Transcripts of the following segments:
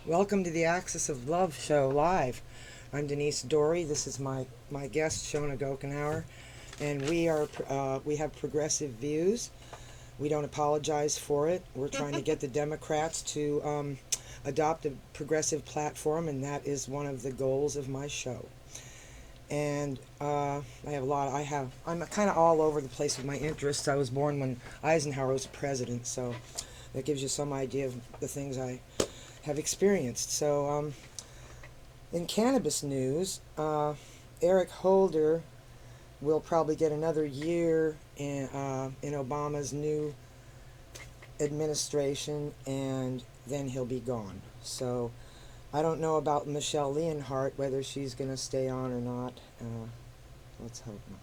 Welcome to the Axis of Love show live. I'm Denise Dory. This is my guest, Shona Gokenauer, and we have progressive views. We don't apologize for it. We're trying to get the Democrats to adopt a progressive platform, and that is one of the goals of my show. And I'm kind of all over the place with my interests. I was born when Eisenhower was president, so that gives you some idea of the things I have experienced. So, in cannabis news, Eric Holder will probably get another year in Obama's new administration, and then he'll be gone. So, I don't know about Michelle Leonhart, whether she's going to stay on or not. Let's hope not.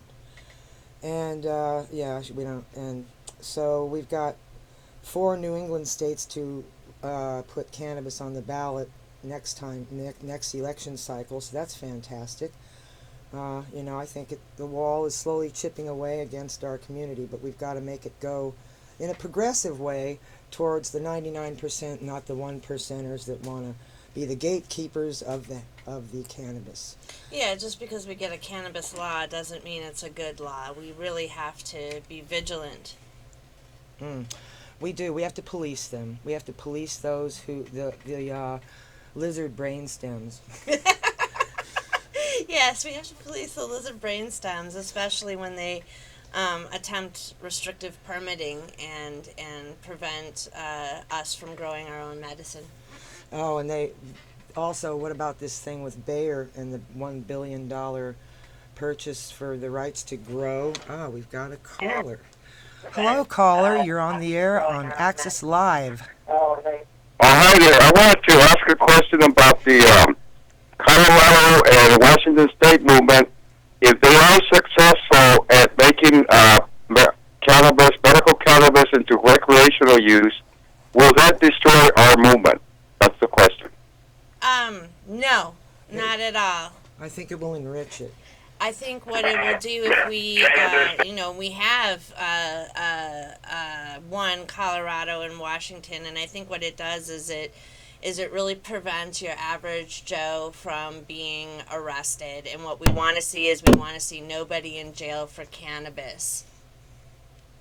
And yeah, we don't. And so we've got 4 New England states to put cannabis on the ballot next election cycle. So that's fantastic. I think the wall is slowly chipping away against our community, but we've got to make it go in a progressive way towards the 99%, not the 1%ers that want to be the gatekeepers of the cannabis. Yeah, just because we get a cannabis law doesn't mean it's a good law. We really have to be vigilant. Mm. We do. We have to police them. We have to police those who the lizard brain stems. Yes, we have to police the lizard brain stems, especially when they attempt restrictive permitting and prevent us from growing our own medicine. Oh, and they also, what about this thing with Bayer and the $1 billion purchase for the rights to grow? Ah, we've got a caller. Hello, caller. You're on the air on Axis Live. Hi there. I wanted to ask a question about the Colorado and Washington State movement. If they are successful at making medical cannabis into recreational use, will that destroy our movement? That's the question. No, not at all. I think it will enrich it. I think what it will do if we have one Colorado and Washington, and I think what it does is it really prevents your average Joe from being arrested. And what we want to see is we want to see nobody in jail for cannabis.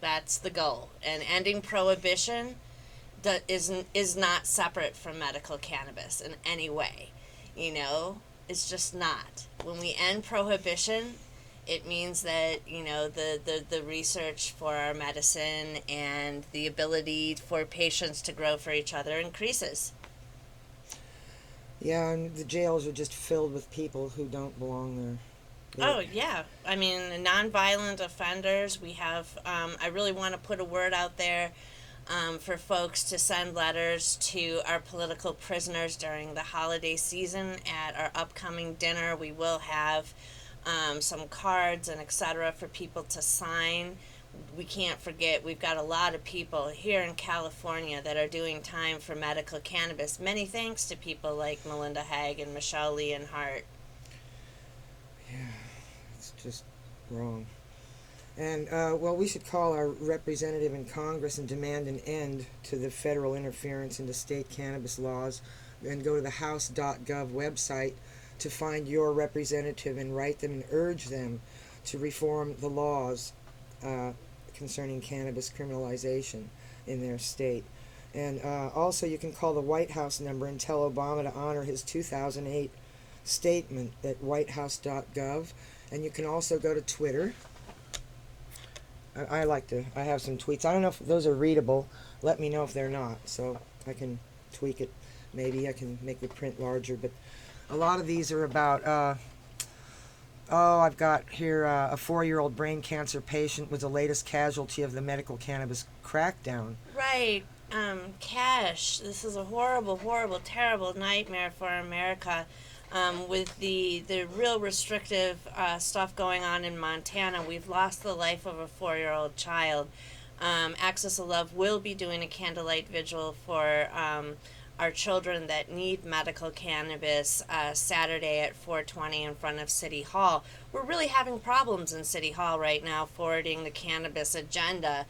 That's the goal. And ending prohibition is not separate from medical cannabis in any way. It's just not. When we end prohibition, it means that the research for our medicine and the ability for patients to grow for each other increases. Yeah, and the jails are just filled with people who don't belong there. Oh yeah, I mean nonviolent offenders. We have. I really want to put a word out there for folks to send letters to our political prisoners during the holiday season. At our upcoming dinner, we will have some cards and etc. for people to sign. We can't forget we've got a lot of people here in California that are doing time for medical cannabis. Many thanks to people like Melinda Haag and Michelle Leonhart. Yeah, it's just wrong. And, we should call our representative in Congress and demand an end to the federal interference into state cannabis laws, and go to the House.gov website to find your representative and write them and urge them to reform the laws concerning cannabis criminalization in their state. And also you can call the White House number and tell Obama to honor his 2008 statement at whitehouse.gov. And you can also go to Twitter. I have some tweets. I don't know if those are readable. Let me know if they're not, so I can tweak it. Maybe I can make the print larger, but a lot of these are about, I've got here a 4-year-old brain cancer patient was the latest casualty of the medical cannabis crackdown. Right. Cash. This is a horrible, horrible, terrible nightmare for America. With the real restrictive stuff going on in Montana, we've lost the life of a 4-year-old child. Axis of Love will be doing a candlelight vigil for our children that need medical cannabis Saturday at 4:20 in front of City Hall. We're really having problems in City Hall right now forwarding the cannabis agenda.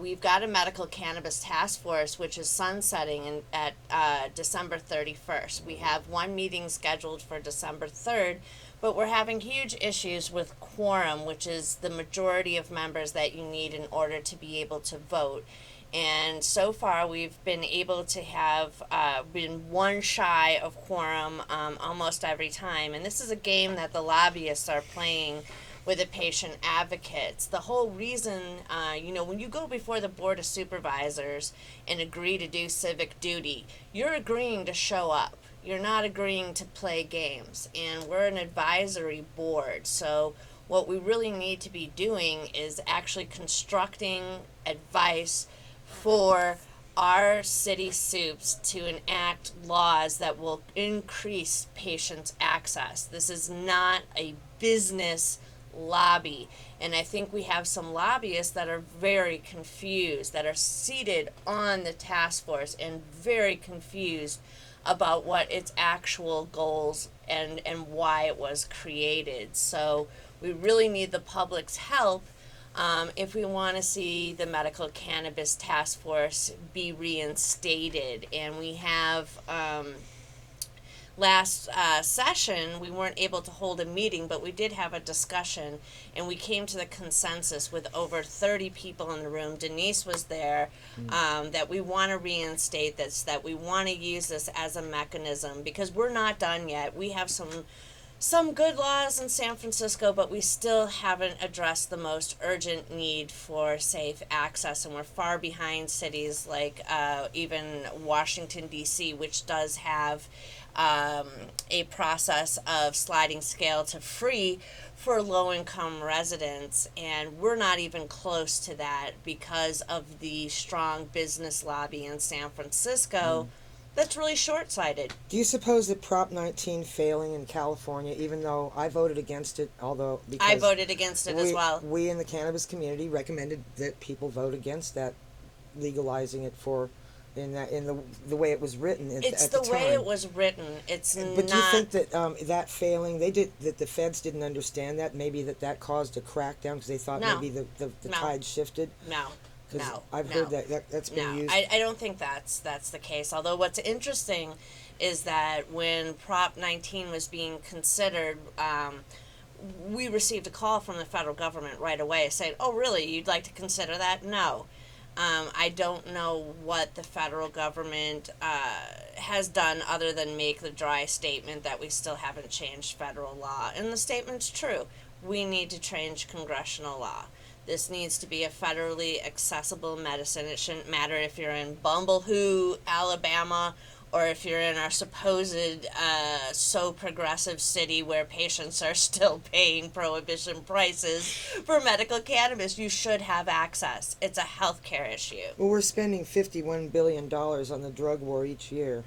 We've got a medical cannabis task force, which is sunsetting at December 31st. We have one meeting scheduled for December 3rd, but we're having huge issues with quorum, which is the majority of members that you need in order to be able to vote. And so far, we've been able to have been one shy of quorum almost every time. And this is a game that the lobbyists are playing with the patient advocates. The whole reason, when you go before the Board of Supervisors and agree to do civic duty, you're agreeing to show up. You're not agreeing to play games. And we're an advisory board. So what we really need to be doing is actually constructing advice for our city soups to enact laws that will increase patients' access. This is not a business lobby. And I think we have some lobbyists that are very confused, that are seated on the task force and very confused about what its actual goals and why it was created. So we really need the public's help if we want to see the medical cannabis task force be reinstated. And we have last session, we weren't able to hold a meeting, but we did have a discussion, and we came to the consensus with over 30 people in the room. Denise was there, that we want to reinstate this, that we want to use this as a mechanism, because we're not done yet. We have some good laws in San Francisco, but we still haven't addressed the most urgent need for safe access, and we're far behind cities like even Washington, D.C., which does have a process of sliding scale to free for low-income residents, and we're not even close to that because of the strong business lobby in San Francisco. That's really short-sighted. Do you suppose that Prop 19 failing in California, even though I voted against it, although because I voted against it as well. We in the cannabis community recommended that people vote against that, legalizing it for in the way it was written It's at the the way time. it was written. It's But not. do you think that that failing, that the feds didn't understand that? Maybe that caused a crackdown because they thought No. maybe the No. tide shifted? No. Because No. I've no. heard that's been No, used. I don't think that's the case. Although what's interesting is that when Prop 19 was being considered, we received a call from the federal government right away saying, "Oh, really? You'd like to consider that?" No. I don't know what the federal government has done other than make the dry statement that we still haven't changed federal law. And the statement's true. We need to change congressional law. This needs to be a federally accessible medicine. It shouldn't matter if you're in Bumblehoo, Alabama, or if you're in our supposed so progressive city where patients are still paying prohibition prices for medical cannabis. You should have access. It's a healthcare issue. Well, we're spending $51 billion on the drug war each year.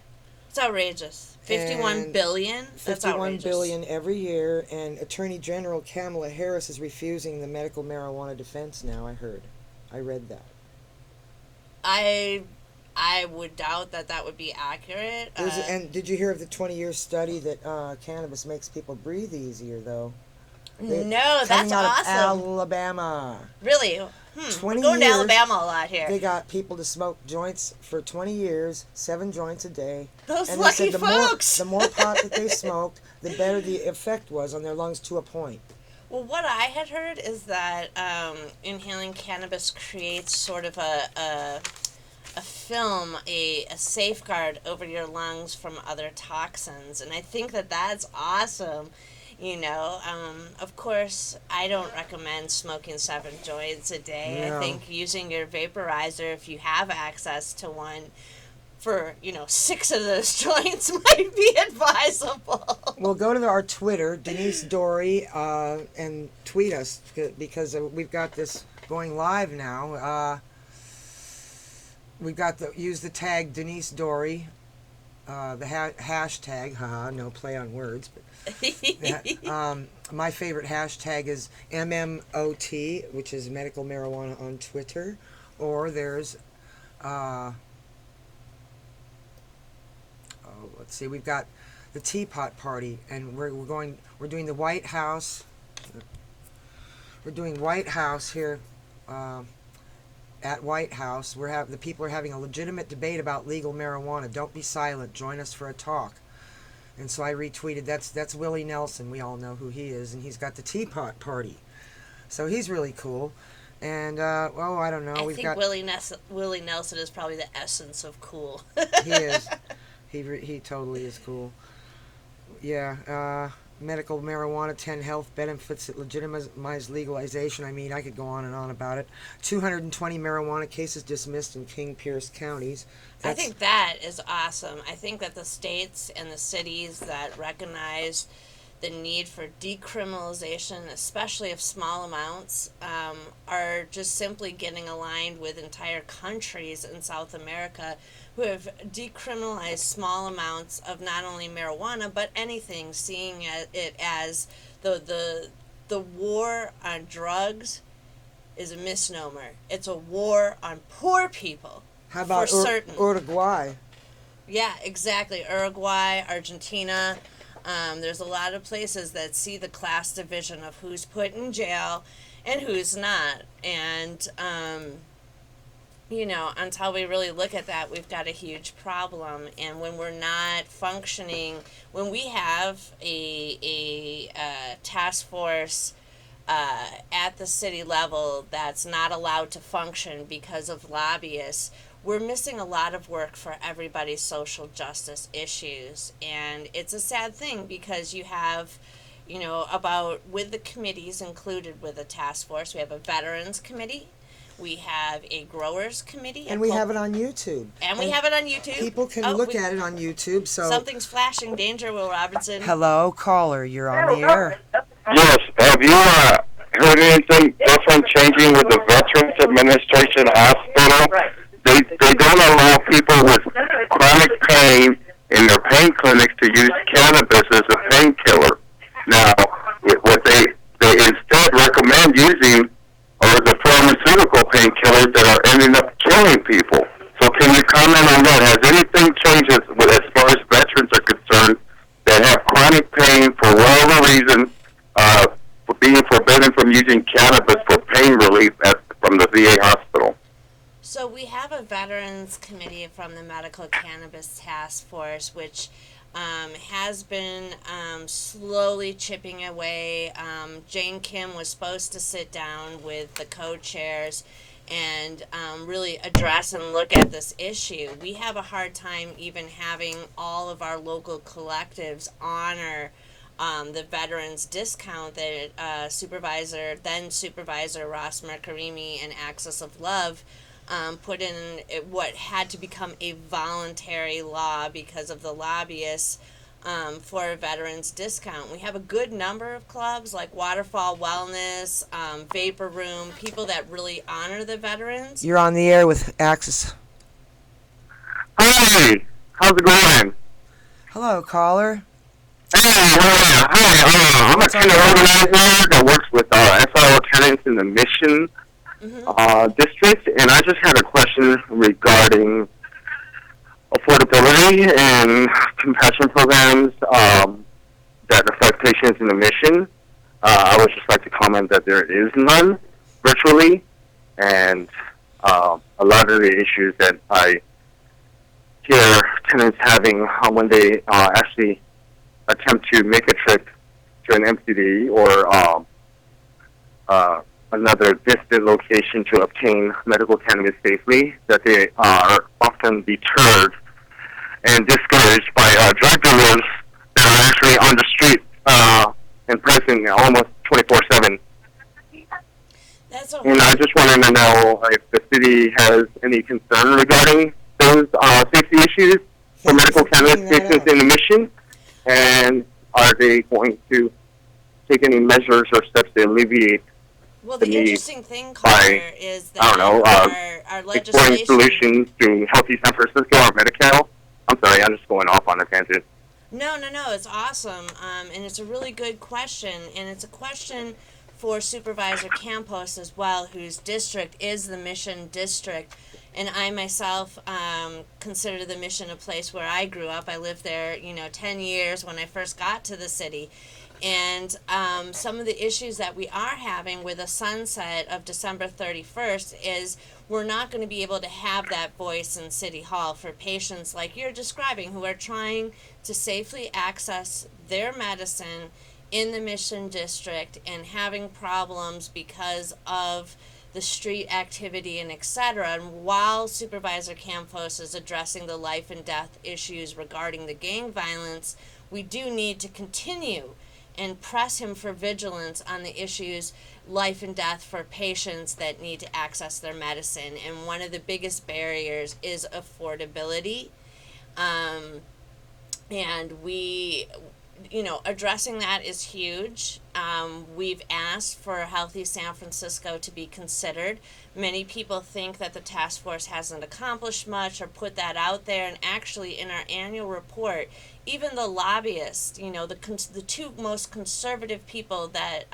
It's outrageous. 51 And billion? That's 51 outrageous. billion every year, and Attorney General Kamala Harris is refusing the medical marijuana defense now. I read that. I would doubt that would be accurate. And did you hear of the 20-year study that cannabis makes people breathe easier, though? No, that's Coming out of awesome. Alabama. Really? 20 We're going to years, Alabama a lot here. They got people to smoke joints for 20 years, 7 joints a day. Those and they lucky said folks. the more pot that they smoked, the better the effect was on their lungs to a point. Well, what I had heard is that inhaling cannabis creates sort of a film, a safeguard over your lungs from other toxins, and I think that's awesome. Of course, I don't recommend smoking 7 joints a day. No. I think using your vaporizer, if you have access to one, for 6 of those joints might be advisable. Well, go to our Twitter, Denise Dory, and tweet us because we've got this going live now. We've got use the tag Denise Dory, the hashtag. Haha, no play on words, but my favorite hashtag is MMOT, which is medical marijuana on Twitter, or there's. Let's see, we've got the Teapot Party, and we're doing the White House. We're doing White House here at White House. The people are having a legitimate debate about legal marijuana. Don't be silent. Join us for a talk. And so I retweeted. That's Willie Nelson. We all know who he is, and he's got the Teapot Party. So he's really cool. And I don't know. I think Willie Nelson is probably the essence of cool. He is. He totally is cool. Yeah. Medical marijuana, 10 health benefits that legitimize legalization. I mean, I could go on and on about it. 220 marijuana cases dismissed in King Pierce counties. I think that is awesome. I think that the states and the cities that recognize the need for decriminalization, especially of small amounts, are just simply getting aligned with entire countries in South America who have decriminalized small amounts of not only marijuana but anything, seeing it as the war on drugs is a misnomer. It's a war on poor people. How about certain Uruguay? Yeah, exactly. Uruguay, Argentina. There's a lot of places that see the class division of who's put in jail and who's not. And, until we really look at that, we've got a huge problem. And when we're not functioning, when we have a task force at the city level that's not allowed to function because of lobbyists, we're missing a lot of work for everybody's social justice issues. And it's a sad thing because you have, with the committees included with the task force, we have a veterans committee, we have a growers committee. And we have it on YouTube. And we have it on YouTube. People can look at it on YouTube. So something's flashing. Danger, Will Robinson. Hello, caller. You're on the air. Yes. Have you heard anything different changing with the Veterans Administration Hospital? They don't allow people with chronic pain in their pain clinics to use cannabis as a painkiller. Now, what they instead recommend using are the pharmaceutical painkillers that are ending up killing people. So can you comment on that? Has anything changed as far as veterans are concerned that have chronic pain for whatever reason, for being forbidden from using cannabis for pain relief from the VA hospital? So we have a veterans committee from the Medical Cannabis Task Force, which has been slowly chipping away. Jane Kim was supposed to sit down with the co-chairs and really address and look at this issue. We have a hard time even having all of our local collectives honor the veterans discount that then Supervisor Ross Mercarimi and Axis of Love put in what had to become a voluntary law because of the lobbyists for a veterans discount. We have a good number of clubs like Waterfall Wellness, Vapor Room, people that really honor the veterans. You're on the air with Axis. Hi, how's it going? Hello, caller. Hey, hi. I'm a tenant organizer that works with SRO tenants in the Mission district, and I just had a question regarding affordability and compassion programs that affect patients in the Mission. I would just like to comment that there is none virtually, and a lot of the issues that I hear tenants having when they actually attempt to make a trip to an MCD or another distant location to obtain medical cannabis safely, that they are often deterred and discouraged by drug dealers that are actually on the street and present almost 24/7. And I just wanted to know if the city has any concern regarding those safety issues for medical cannabis patients in the Mission, and are they going to take any measures or steps to alleviate the interesting thing, Carter, is that our legislation... exploring solutions to Healthy San Francisco or Medi-Cal? I'm sorry, I'm just going off on a tangent. No, it's awesome, and it's a really good question, and it's a question for Supervisor Campos as well, whose district is the Mission District, and I myself consider the Mission a place where I grew up. I lived there, 10 years when I first got to the city. And some of the issues that we are having with a sunset of December 31st is we're not going to be able to have that voice in City Hall for patients like you're describing who are trying to safely access their medicine in the Mission District and having problems because of the street activity and etc. And while Supervisor Campos is addressing the life and death issues regarding the gang violence, we do need to continue and press him for vigilance on the issues life and death for patients that need to access their medicine. And one of the biggest barriers is affordability. And we, addressing that is huge. We've asked for Healthy San Francisco to be considered. Many people think that the task force hasn't accomplished much or put that out there. And actually, in our annual report, even the lobbyists, the two most conservative people that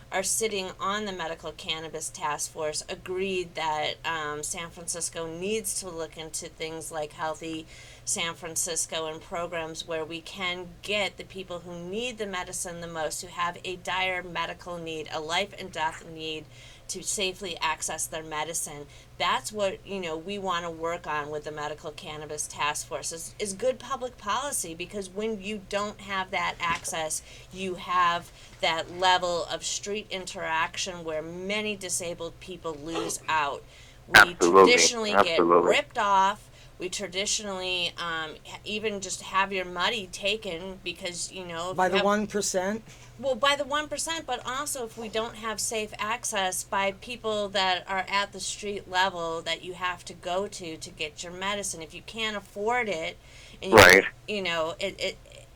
are sitting on the medical cannabis task force agreed that San Francisco needs to look into things like Healthy San Francisco and programs where we can get the people who need the medicine the most, who have a dire medical need, a life and death need, to safely access their medicine. That's what we want to work on with the medical cannabis task force is good public policy, because when you don't have that access, you have that level of street interaction where many disabled people lose out. We Absolutely. traditionally get Absolutely. ripped off. We traditionally even just have your money taken because, if By you the have, 1%. well, by the 1%, but also if we don't have safe access by people that are at the street level that you have to go to get your medicine. If you can't afford it, and Right.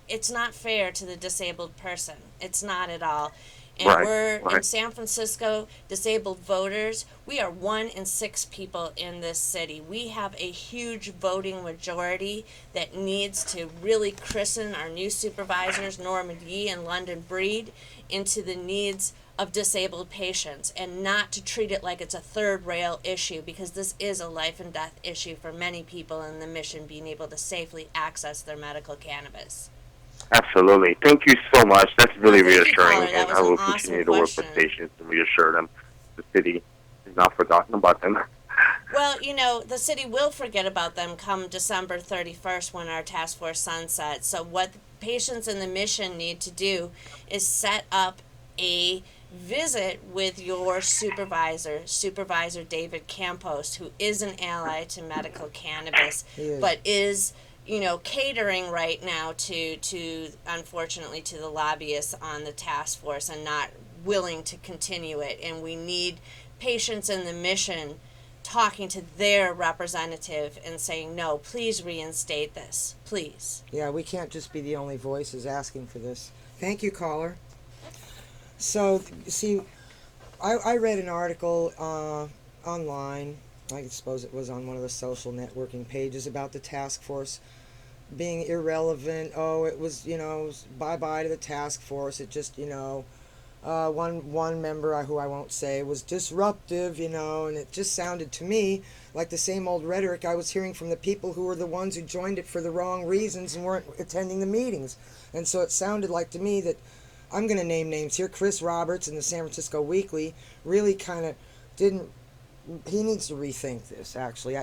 it's not fair to the disabled person. It's not at all. And Right, we're in right. San Francisco, disabled voters, we are 1 in 6 people in this city. We have a huge voting majority that needs to really christen our new supervisors, Norman Yee and London Breed, into the needs of disabled patients, and not to treat it like it's a third rail issue, because this is a life and death issue for many people in the Mission being able to safely access their medical cannabis. Absolutely. Thank you so much. That's really Thank you, reassuring, caller. That and was I an will awesome continue to work with question. patients and reassure them the city has not forgotten about them. Well, the city will forget about them come December 31st when our task force sunsets. So what patients in the Mission need to do is set up a visit with your supervisor, Supervisor David Campos, who is an ally to medical cannabis, He is. but is catering right now to unfortunately to the lobbyists on the task force and not willing to continue it. And we need patients in the Mission talking to their representative and saying, no, please reinstate this, please. Yeah, we can't just be the only voices asking for this. Thank you, caller. So, see, I read an article online, I suppose it was on one of the social networking pages, about the task force being irrelevant. Oh, it was, bye-bye to the task force. It just, one member, who I won't say, was disruptive, and it just sounded to me like the same old rhetoric I was hearing from the people who were the ones who joined it for the wrong reasons and weren't attending the meetings. And so it sounded like to me that, I'm going to name names here, Chris Roberts in the San Francisco Weekly really kind of he needs to rethink this, actually.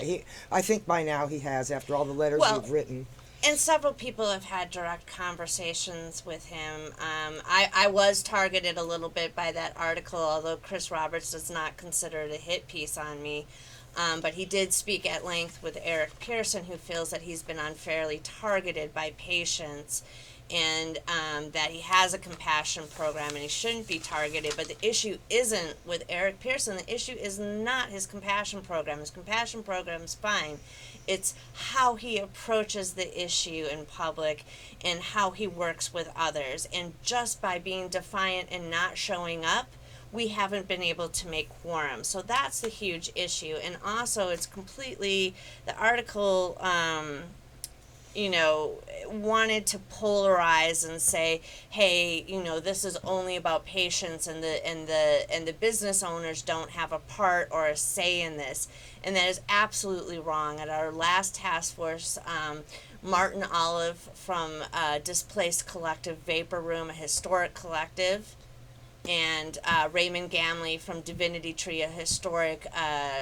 I think by now he has, after all the letters we've written. And several people have had direct conversations with him. I was targeted a little bit by that article, although Chris Roberts does not consider it a hit piece on me. But he did speak at length with Eric Pearson, who feels that he's been unfairly targeted by patients, and that he has a compassion program and he shouldn't be targeted. But the issue isn't with Eric Pearson. The issue is not his compassion program. His compassion program is fine. It's how he approaches the issue in public and how he works with others. And just by being defiant and not showing up, we haven't been able to make quorum. So that's the huge issue. And also, it's completely, the article you know, wanted to polarize and say, hey, you know, this is only about patients, and the business owners don't have a part or a say in this, and that is absolutely wrong. At our last task force, Martin Olive from Displaced Collective Vapor Room, a historic collective, and Raymond Gamley from Divinity Tree, a historic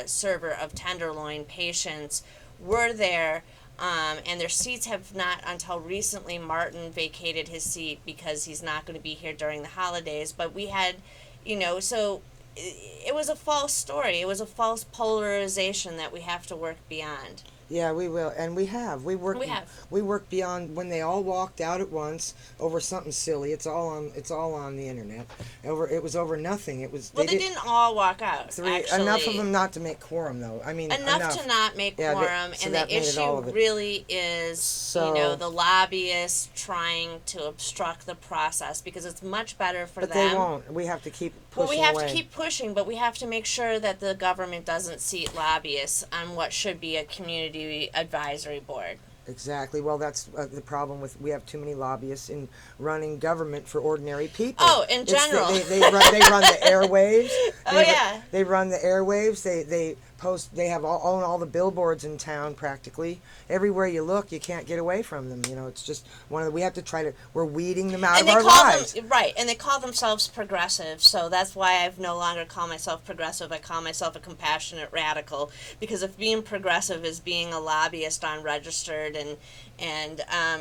server of tenderloin patients, were there. And their seats have not, until recently, Martin vacated his seat because he's not going to be here during the holidays. But we had, you know, so it was a false story. It was a false polarization that we have to work beyond. Yeah, we will, and we have. We worked beyond when they all walked out at once over something silly. It's all on the internet. It was over nothing. It was. Well, they didn't all walk out. Actually, enough of them not to make quorum, though. I mean, enough to not make quorum, so and that the made it all issue of it. really is, you know, the lobbyists trying to obstruct the process, because it's much better for But them. they won't. We have to keep pushing Well, we have away. to keep pushing, but we have to make sure that the government doesn't seat lobbyists on what should be a community advisory board. Exactly. Well, that's the problem with, we have too many lobbyists in running government for ordinary people. Oh, in general. They run the airwaves. Oh, yeah. They run the airwaves. They own all the billboards in town practically. Everywhere you look, you can't get away from them. You know, it's just we have to we're weeding them out of our lives. Right, and they call themselves progressive, so that's why I've no longer call myself progressive. I call myself a compassionate radical, because if being progressive is being a lobbyist on registered and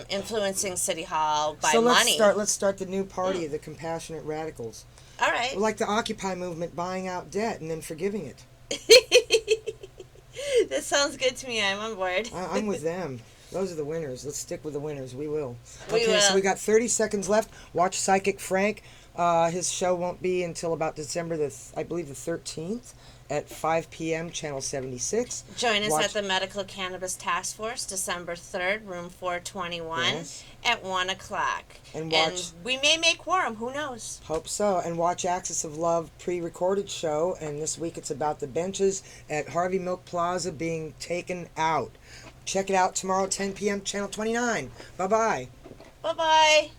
influencing City Hall by money. Let's start the new party, the Compassionate Radicals. All right. Like the Occupy movement, buying out debt and then forgiving it. That sounds good to me. I'm on board. I'm with them. Those are the winners. Let's stick with the winners. We will. We will. So we got 30 seconds left. Watch Psychic Frank. His show won't be until about December the 13th at 5 p.m. Channel 76. Join us at the Medical Cannabis Task Force, December 3rd, room 421, at 1 o'clock. And we may make quorum. Who knows? Hope so. And watch Axis of Love pre-recorded show. And this week it's about the benches at Harvey Milk Plaza being taken out. Check it out tomorrow, 10 p.m. Channel 29. Bye-bye. Bye-bye.